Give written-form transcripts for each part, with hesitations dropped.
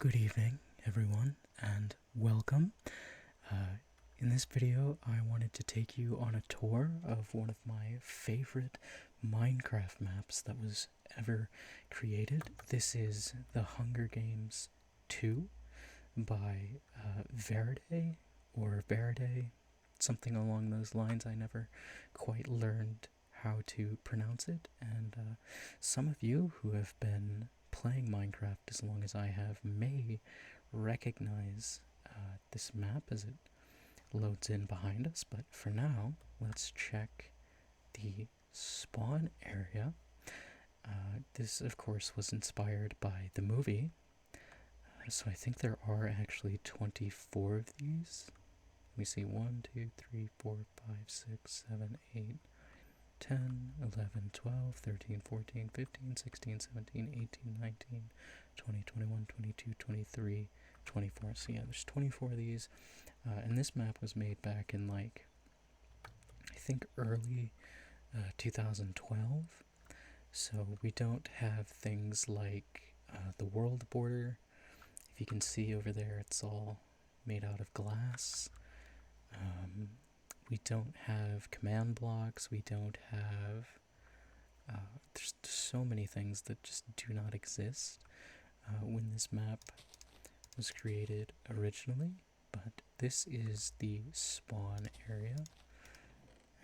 Good evening, everyone, and welcome. In this video, I wanted to take you on a tour of one of my favorite Minecraft maps that was ever created. This is The Hunger Games 2 by Vadeide, or Vadeide, something along those lines. I never quite learned how to pronounce it, and some of you who have been playing Minecraft as long as I have may recognize this map as it loads in behind us, but for now, let's check the spawn area. This, of course, was inspired by the movie, so I think there are actually 24 of these. Let me see, 1, 2, 3, 4, 5, 6, 7, 8, 10, 11, 12, 13, 14, 15, 16, 17, 18, 19, 20, 21, 22, 23, 24. So yeah, there's 24 of these. And this map was made back in, I think early 2012. So we don't have things like the world border. If you can see over there, it's all made out of glass. We don't have command blocks, we don't have, there's so many things that just do not exist when this map was created originally, but this is the spawn area,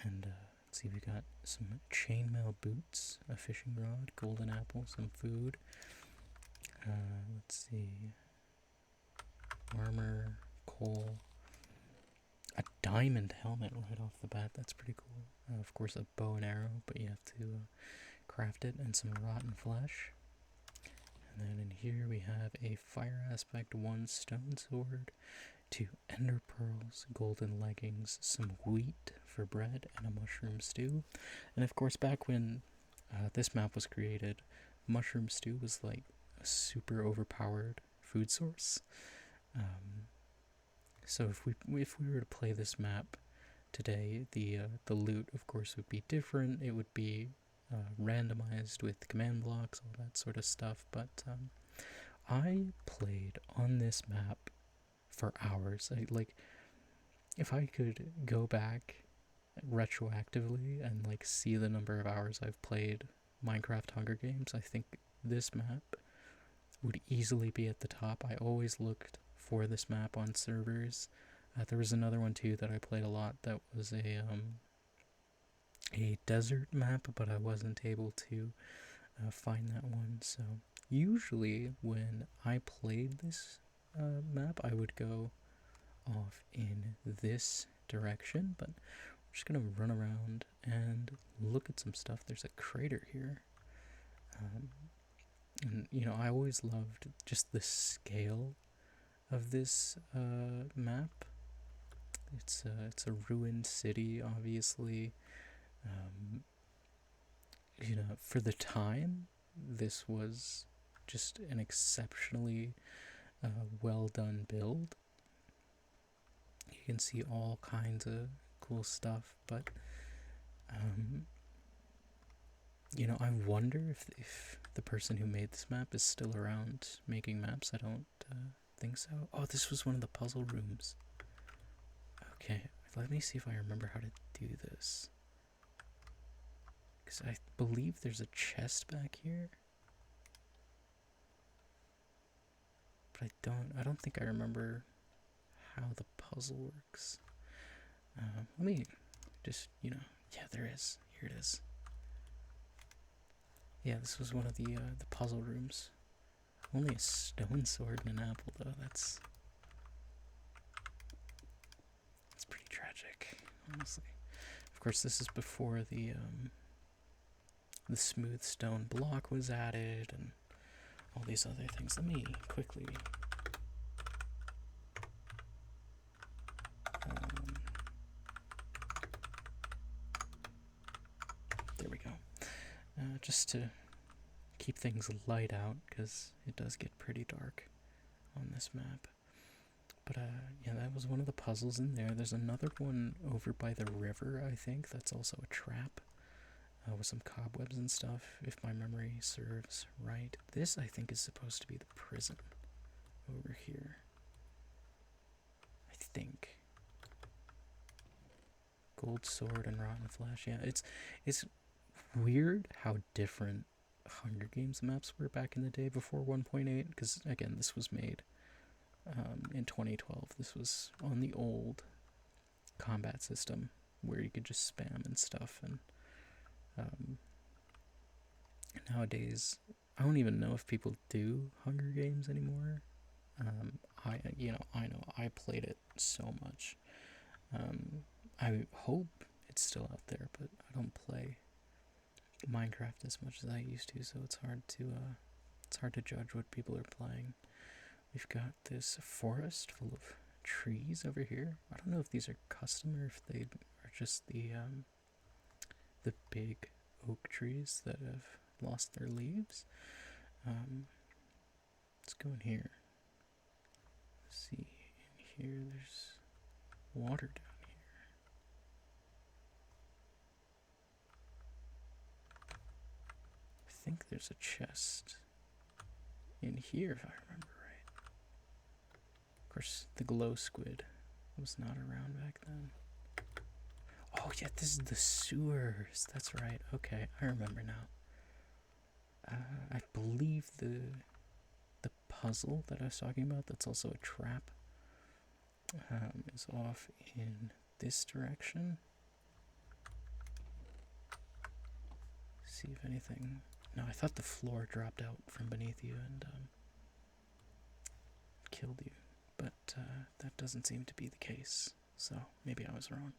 and let's see, we got some chainmail boots, a fishing rod, golden apple, some food, let's see, armor, coal, a diamond helmet right off the bat, that's pretty cool. Of course, a bow and arrow, but you have to craft it, and some rotten flesh. And then in here we have a fire aspect 1 stone sword, 2 ender pearls, golden leggings, some wheat for bread, and a mushroom stew. And of course, back when this map was created, mushroom stew was like a super overpowered food source. So if we were to play this map today, the loot, of course, would be different. It would be randomized with command blocks, all that sort of stuff. But I played on this map for hours. If I could go back retroactively and see the number of hours I've played Minecraft Hunger Games, I think this map would easily be at the top. I always looked for this map on servers. There was another one too that I played a lot that was a desert map, but I wasn't able to find that one. So usually when I played this map, I would go off in this direction, but we're just gonna run around and look at some stuff. There's a crater here. And I always loved just the scale of this map. It's a ruined city, obviously. For the time, this was just an exceptionally well done build. You can see all kinds of cool stuff, but I wonder if the person who made this map is still around making maps. I don't think so. Oh, this was one of the puzzle rooms. Okay, let me see if I remember how to do this. Because I believe there's a chest back here. But I don't think I remember how the puzzle works. Let me just, yeah, there is. Here it is. Yeah, this was one of the puzzle rooms. Only a stone sword and an apple, though. That's pretty tragic, honestly. Of course, this is before the smooth stone block was added and all these other things. Let me quickly there we go. Just to keep things light out, because it does get pretty dark on this map. But yeah, that was one of the puzzles in there. There's another one over by the river, I think. That's also a trap with some cobwebs and stuff, if my memory serves right. This, I think, is supposed to be the prison over here. I think. Gold Sword and Rotten Flesh. Yeah, it's weird how different Hunger Games maps were back in the day before 1.8, because again, this was made in 2012. This was on the old combat system where you could just spam and stuff, and nowadays I don't even know if people do Hunger Games anymore. I know I played it so much. I hope it's still out there, but I don't play Minecraft as much as I used to, so it's hard to judge what people are playing. We've got this forest full of trees over here. I don't know if these are custom or if they are just the big oak trees that have lost their leaves. Let's go in here. See, in here there's water down here. I think there's a chest in here if I remember right. Of course, the glow squid was not around back then. Oh yeah, this is the sewers. That's right. Okay, I remember now. I believe the puzzle that I was talking about, that's also a trap, is off in this direction. See if anything. No, I thought the floor dropped out from beneath you and killed you, but that doesn't seem to be the case. So maybe I was wrong.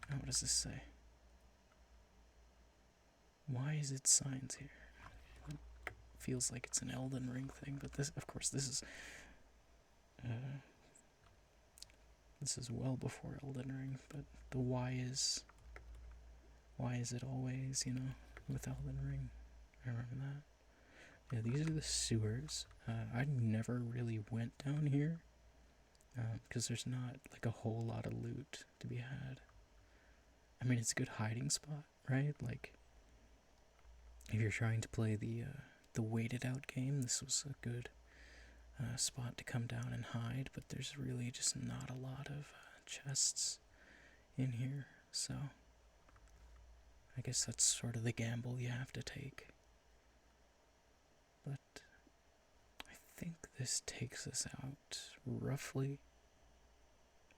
Now, what does this say? Why is it signs here? It feels like it's an Elden Ring thing, but this, of course, this is well before Elden Ring. But the why is it always, with Elden Ring? I remember that. Yeah, these are the sewers. I never really went down here because there's not like a whole lot of loot to be had. I mean, it's a good hiding spot, right? Like, if you're trying to play the waited out game, this was a good spot to come down and hide, but there's really just not a lot of chests in here, so I guess that's sort of the gamble you have to take. But I think this takes us out roughly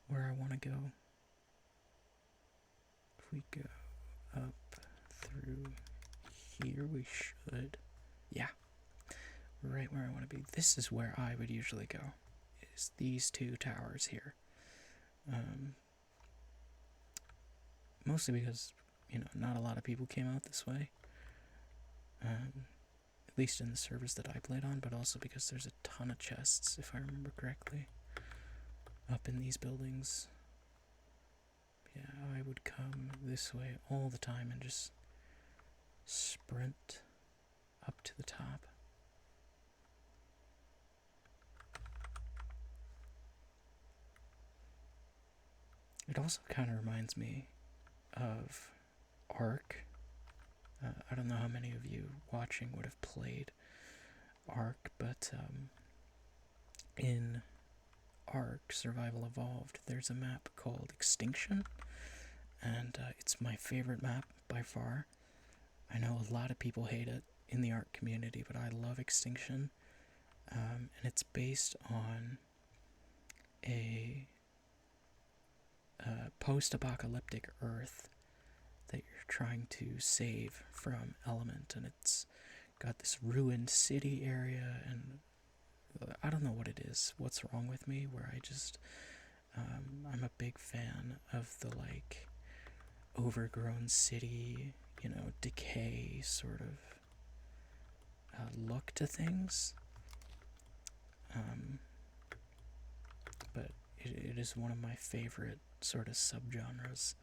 where I want to go. If we go up through here, we should. Yeah, right where I want to be. This is where I would usually go, is these two towers here. Mostly because, not a lot of people came out this way. At least in the servers that I played on, but also because there's a ton of chests, if I remember correctly, up in these buildings. Yeah, I would come this way all the time and just sprint up to the top. It also kind of reminds me of Ark. I don't know how many of you watching would have played Ark, but in Ark Survival Evolved, there's a map called Extinction, and it's my favorite map by far. I know a lot of people hate it in the Ark community, but I love Extinction, and it's based on a post-apocalyptic Earth that you're trying to save from element, and it's got this ruined city area, and I don't know what it is, what's wrong with me, where I just I'm a big fan of the like overgrown city, decay sort of look to things, but it is one of my favorite sort of subgenres.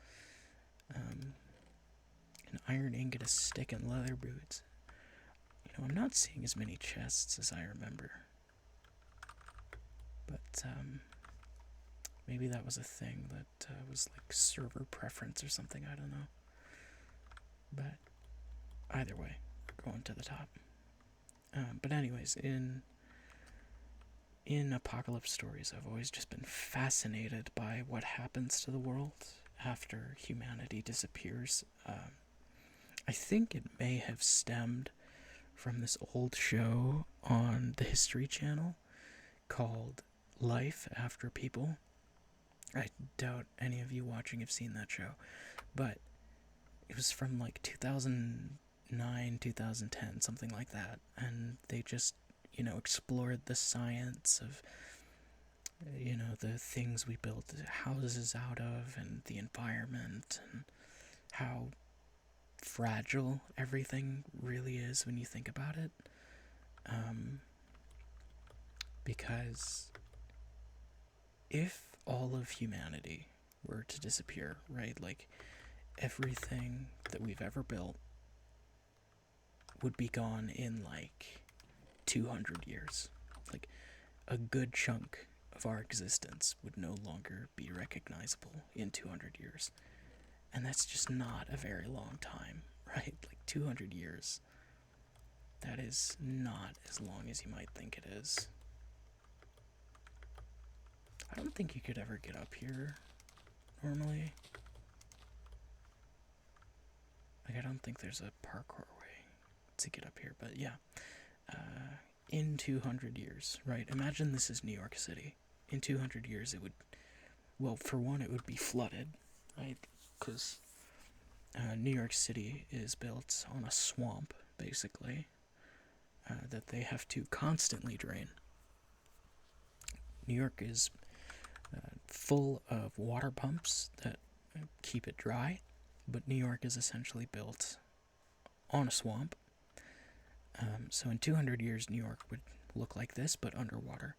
An iron ingot, a stick, and leather boots. I'm not seeing as many chests as I remember. But maybe that was a thing that was like server preference or something, I don't know. But either way, we're going to the top. But anyways, in apocalypse stories, I've always just been fascinated by what happens to the world after humanity disappears. I think it may have stemmed from this old show on the History Channel called Life After People. I doubt any of you watching have seen that show, but it was from like 2009, 2010, something like that, and they just, explored the science of, the things we built houses out of and the environment and how fragile everything really is when you think about it. Because if all of humanity were to disappear, right, like everything that we've ever built would be gone in like 200 years. Like a good chunk of our existence would no longer be recognizable in 200 years. And that's just not a very long time, right? Like 200 years. That is not as long as you might think it is. I don't think you could ever get up here normally. Like, I don't think there's a parkour way to get up here, but yeah. In 200 years, right? Imagine this is New York City. In 200 years, it would, well, for one, it would be flooded, right? Because New York City is built on a swamp, basically, that they have to constantly drain. New York is full of water pumps that keep it dry, but New York is essentially built on a swamp. So in 200 years, New York would look like this, but underwater.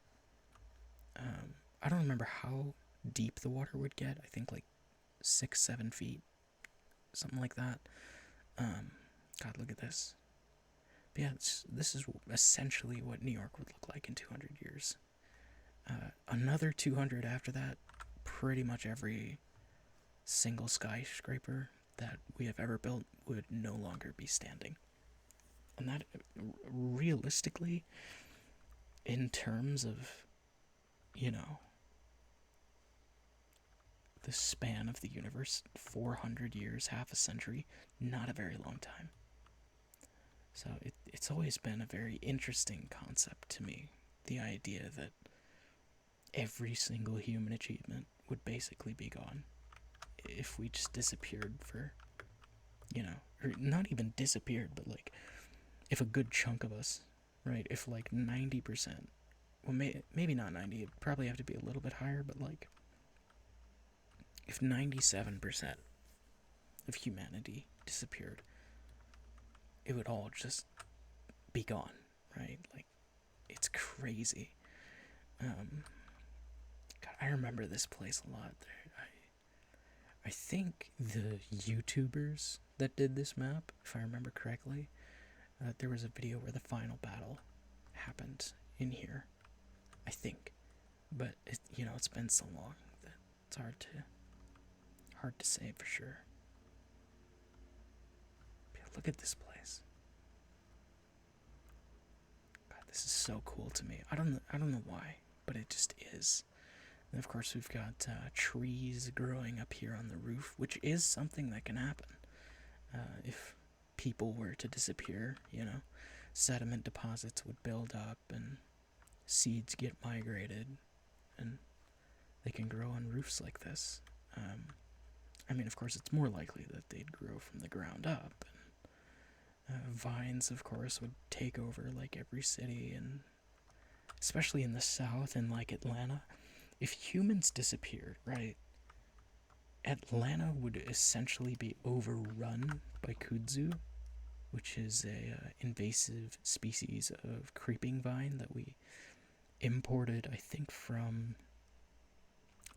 I don't remember how deep the water would get. I think like 6-7 feet, something like that. God, look at this. But yeah, this is essentially what New York would look like in 200 years. Another 200 after that, pretty much every single skyscraper that we have ever built would no longer be standing. And that, realistically, in terms of, the span of the universe, 400 years, half a century, not a very long time. So it's always been a very interesting concept to me, the idea that every single human achievement would basically be gone if we just disappeared for, or not even disappeared, but like, if a good chunk of us, right, if like 90%, well, maybe not 90, it'd probably have to be a little bit higher, but like, if 97% of humanity disappeared, it would all just be gone, right? Like, it's crazy. God, I remember this place a lot. I think the YouTubers that did this map, if I remember correctly, there was a video where the final battle happened in here, I think. But it's been so long that it's hard to say for sure. But look at this place. God, this is so cool to me. I don't know why, but it just is. And of course, we've got trees growing up here on the roof, which is something that can happen if people were to disappear. Sediment deposits would build up and seeds get migrated and they can grow on roofs like this. I mean, of course, it's more likely that they'd grow from the ground up. And vines, of course, would take over like every city, and especially in the south and like Atlanta. If humans disappeared, right, Atlanta would essentially be overrun by kudzu, which is a invasive species of creeping vine that we imported, I think, from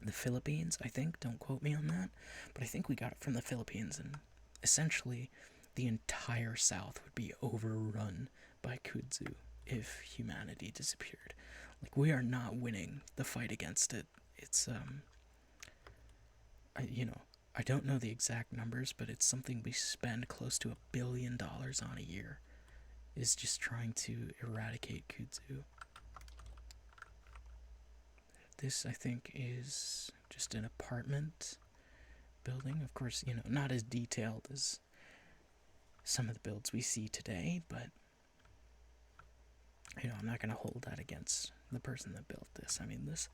the Philippines. I think, don't quote me on that, but I think we got it from the Philippines, and essentially the entire South would be overrun by kudzu if humanity disappeared. Like, we are not winning the fight against it. It's I don't know the exact numbers, but it's something we spend close to $1 billion on a year is just trying to eradicate kudzu. This, I think, is just an apartment building. Of course, you know, not as detailed as some of the builds we see today, but, you know, I'm not going to hold that against the person that built this. I mean, this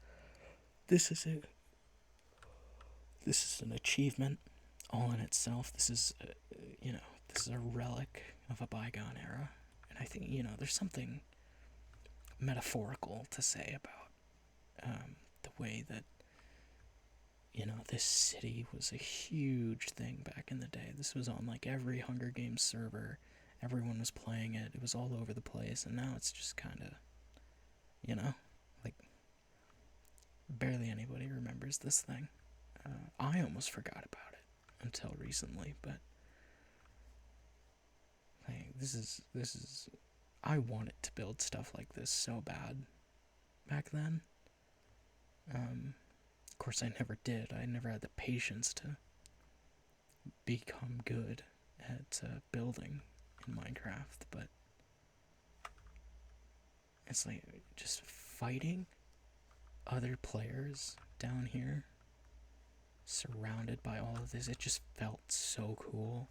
is an achievement all in itself. This is, you know, this is a relic of a bygone era. And I think, you know, there's something metaphorical to say about the way that, you know, this city was a huge thing back in the day. This was on like every Hunger Games server. Everyone was playing it. It was all over the place. And now it's just kind of, you know, like barely anybody remembers this thing. I almost forgot about it until recently, but like, this is I wanted to build stuff like this so bad back then. Of course, I never did. I never had the patience to become good at building in Minecraft, but it's like just fighting other players down here, surrounded by all of this. It just felt so cool.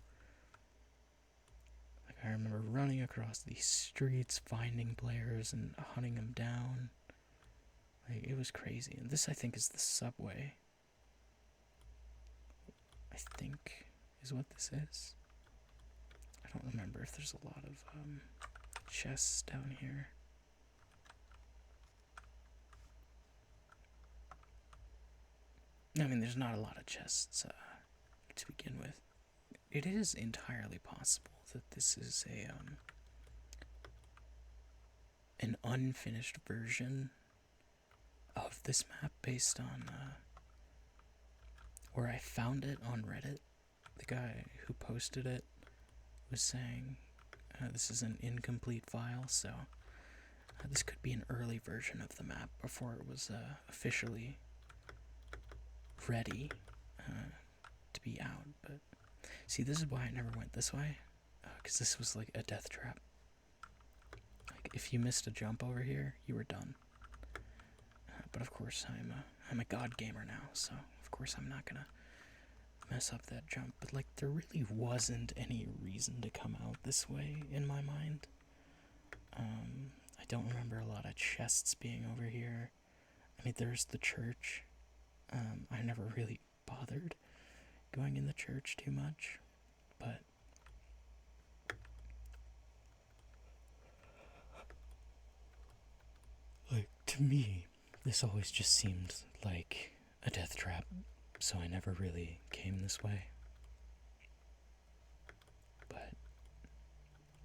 Like, I remember running across these streets, finding players and hunting them down. Like, it was crazy. And this, I think, is the subway. I think is what this is. I don't remember if there's a lot of chests down here. I mean, there's not a lot of chests to begin with. It is entirely possible that this is an unfinished version of this map based on where I found it on Reddit. The guy who posted it was saying this is an incomplete file, so this could be an early version of the map before it was officially ready to be out. But see, this is why I never went this way, because this was like a death trap. Like, if you missed a jump over here, you were done. But of course, I'm a god gamer now, so of course I'm not gonna mess up that jump. But like, there really wasn't any reason to come out this way in my mind. I don't remember a lot of chests being over here. I mean, there's the church. I never really bothered going in the church too much, but like, to me, this always just seemed like a death trap, so I never really came this way. But,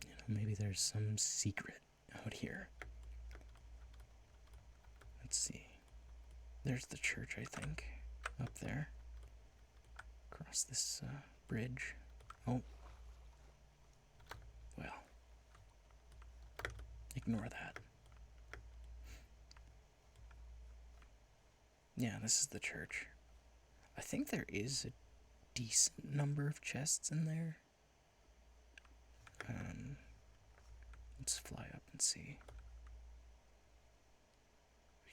you know, maybe there's some secret out here. Let's see. There's the church, I think, up there. Across this bridge. Oh. Well. Ignore that. Yeah, this is the church. I think there is a decent number of chests in there. Let's fly up and see.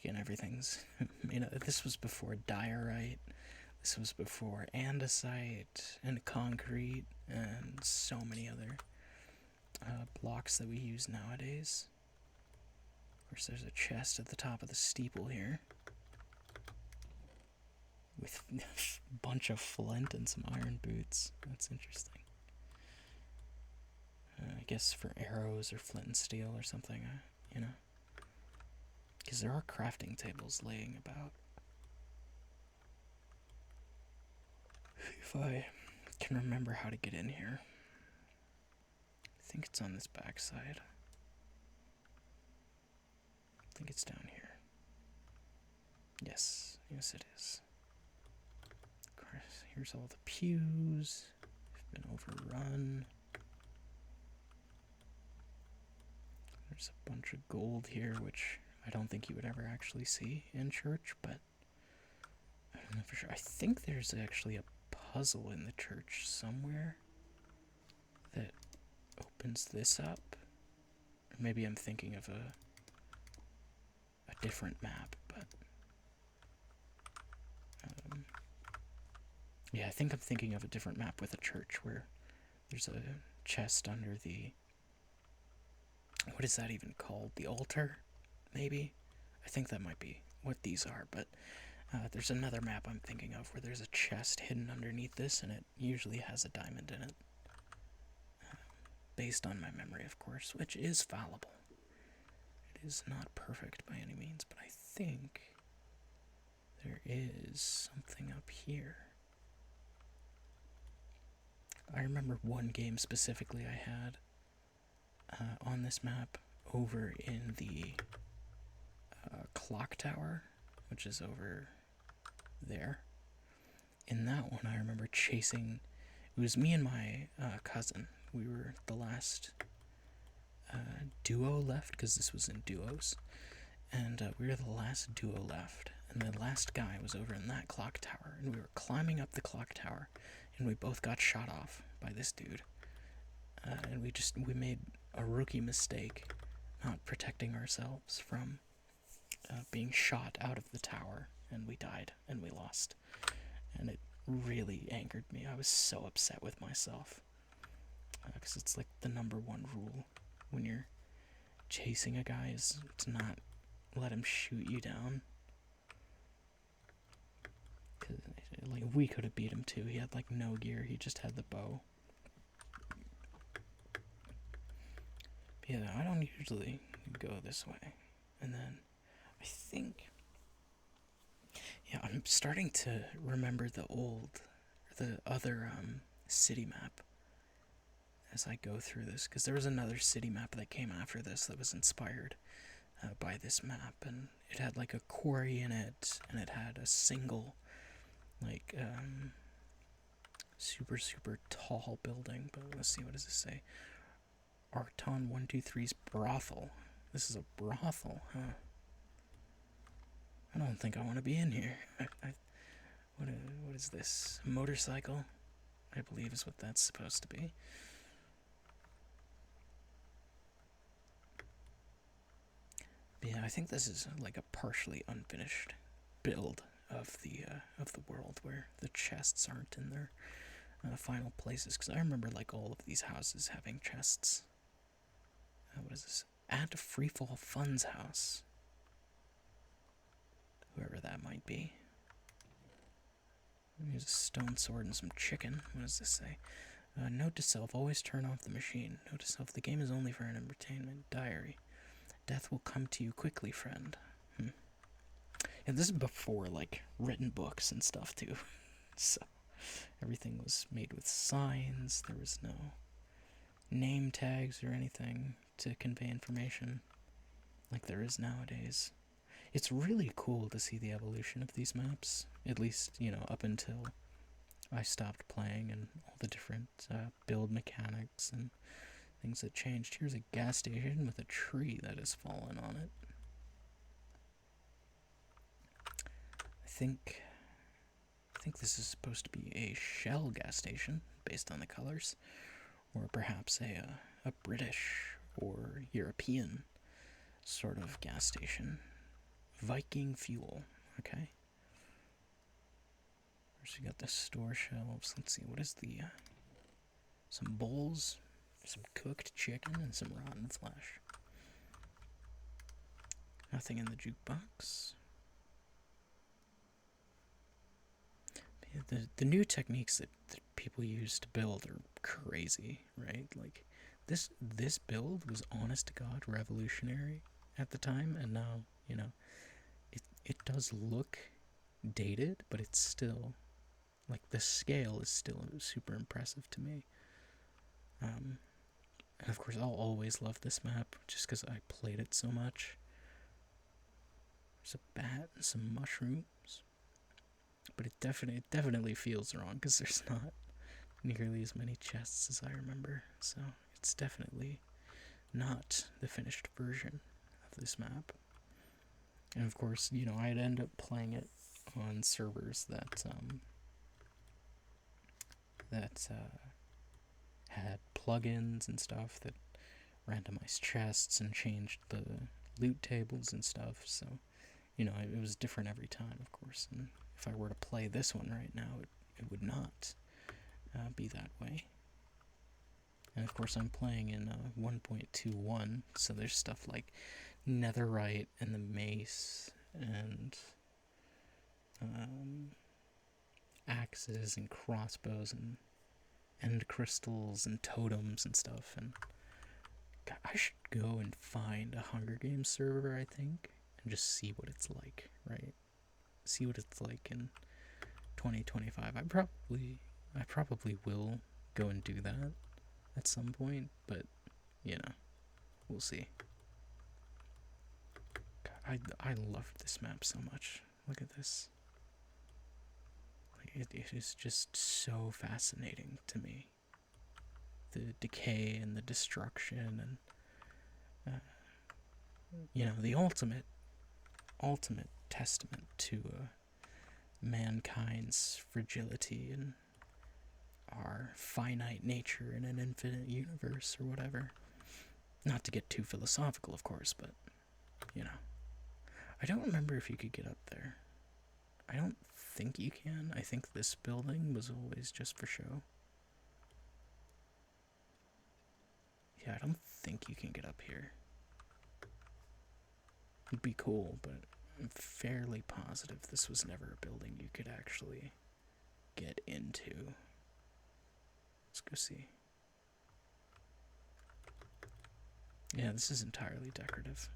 Again, everything's made up. This was before diorite. This was before andesite and concrete and so many other blocks that we use nowadays. Of course, there's a chest at the top of the steeple here with a bunch of flint and some iron boots. That's interesting. I guess for arrows or flint and steel or something, you know. Because there are crafting tables laying about. If I can remember how to get in here. I think it's on this back side. I think it's down here. Yes, it is. Of course, here's all the pews. They've been overrun. There's a bunch of gold here, which I don't think you would ever actually see in church, but I don't know for sure. I think there's actually a puzzle in the church somewhere that opens this up. maybe I'm thinking of a different map, but yeah, I think I'm thinking of a different map with a church where there's a chest under the, what is that even called? The altar, maybe? I think that might be what these are, but there's another map I'm thinking of where there's a chest hidden underneath this, and it usually has a diamond in it. Based on my memory, of course, which is fallible. It is not perfect by any means, but I think there is something up here. I remember one game specifically I had on this map over in the clock tower, which is over there. In that one, I remember chasing. It was me and my cousin. We were the last duo left, because this was in duos, and we were the last duo left. And the last guy was over in that clock tower, and we were climbing up the clock tower, and we both got shot off by this dude. And we made a rookie mistake, not protecting ourselves from being shot out of the tower, and we died, and we lost. And it really angered me. I was so upset with myself. Because it's like the number one rule when you're chasing a guy is to not let him shoot you down. Cause, like, we could have beat him too. He had like no gear. He just had the bow. But yeah, I don't usually go this way. And then I think, yeah, I'm starting to remember the other city map as I go through this, because there was another city map that came after this that was inspired by this map, and it had like a quarry in it, and it had a single like super tall building. But let's see, what does this say? Arton 123's brothel. This is a brothel, huh? I don't think I want to be in here. What is this? A motorcycle, I believe, is what that's supposed to be. But yeah, I think this is like a partially unfinished build of the world, where the chests aren't in their final places. Because I remember like all of these houses having chests. What is this? Add to Freefall Fun's house. Whoever that might be. Here's a stone sword and some chicken. What does this say? Note to self, always turn off the machine. Note to self, the game is only for an entertainment. Diary. Death will come to you quickly, friend. And this is before, like, written books and stuff, too. So, everything was made with signs. There was no name tags or anything to convey information like there is nowadays. It's really cool to see the evolution of these maps, at least, you know, up until I stopped playing, and all the different build mechanics and things that changed. Here's a gas station with a tree that has fallen on it. I think this is supposed to be a Shell gas station, based on the colors, or perhaps a British or European sort of gas station. Viking fuel, okay. First we got the store shelves. Let's see, what is the, some bowls, some cooked chicken, and some rotten flesh. Nothing in the jukebox. The new techniques that people use to build are crazy, right? Like, this build was, honest to God, revolutionary at the time, and now, you know, it does look dated, but it's still, like, the scale is still super impressive to me. And of course, I'll always love this map, just because I played it so much. There's a bat and some mushrooms. But it definitely feels wrong, because there's not nearly as many chests as I remember. So it's definitely not the finished version of this map. And of course, you know, I'd end up playing it on servers that had plugins and stuff that randomized chests and changed the loot tables and stuff, so, you know, it was different every time, of course, and if I were to play this one right now, it would not be that way. And of course I'm playing in 1.21, so there's stuff like netherite and the mace, and axes and crossbows and end crystals and totems and stuff. And God, I should go and find a Hunger Games server, I think, and just see what it's like, right? See what it's like in 2025. I probably will go and do that at some point, but, you know, we'll see. God, I love this map so much. Look at this. Like, it is just so fascinating to me. The decay and the destruction and, you know, the ultimate testament to mankind's fragility and our finite nature in an infinite universe or whatever. Not to get too philosophical, of course, but, you know. I don't remember if you could get up there. I don't think you can. I think this building was always just for show. Yeah, I don't think you can get up here. It'd be cool, but I'm fairly positive this was never a building you could actually get into. Let's go see. Yeah, this is entirely decorative.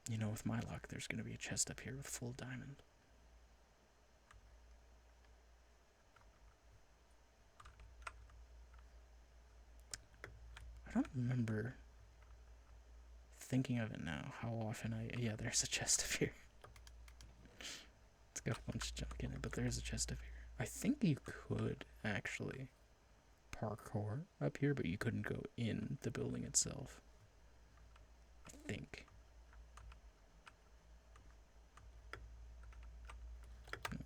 You know, with my luck, there's going to be a chest up here with full diamond. I don't remember thinking of it now, how often yeah, there's a chest up here. It's got a bunch of junk in it, but there's a chest up here. I think you could actually parkour up here, but you couldn't go in the building itself. I think.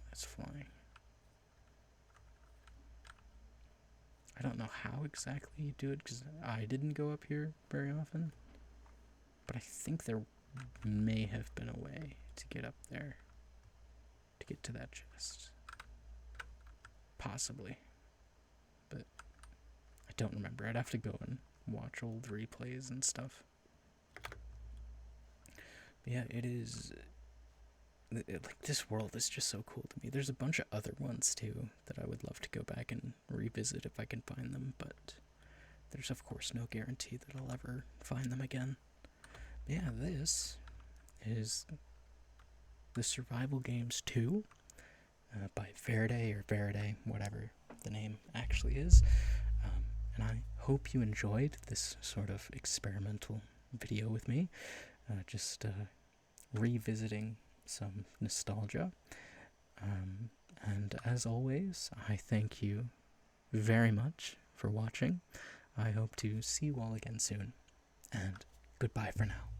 That's flying. I don't know how exactly you do it, because I didn't go up here very often. But I think there may have been a way to get up there. To get to that chest. Possibly. But I don't remember. I'd have to go and watch old replays and stuff. But yeah, it is... like, this world is just so cool to me. There's a bunch of other ones too that I would love to go back and revisit if I can find them, but there's of course no guarantee that I'll ever find them again. But yeah, this is the Survival Games 2 by Vadeide, whatever the name actually is. And I hope you enjoyed this sort of experimental video with me, just revisiting some nostalgia. And as always, I thank you very much for watching. I hope to see you all again soon, and goodbye for now.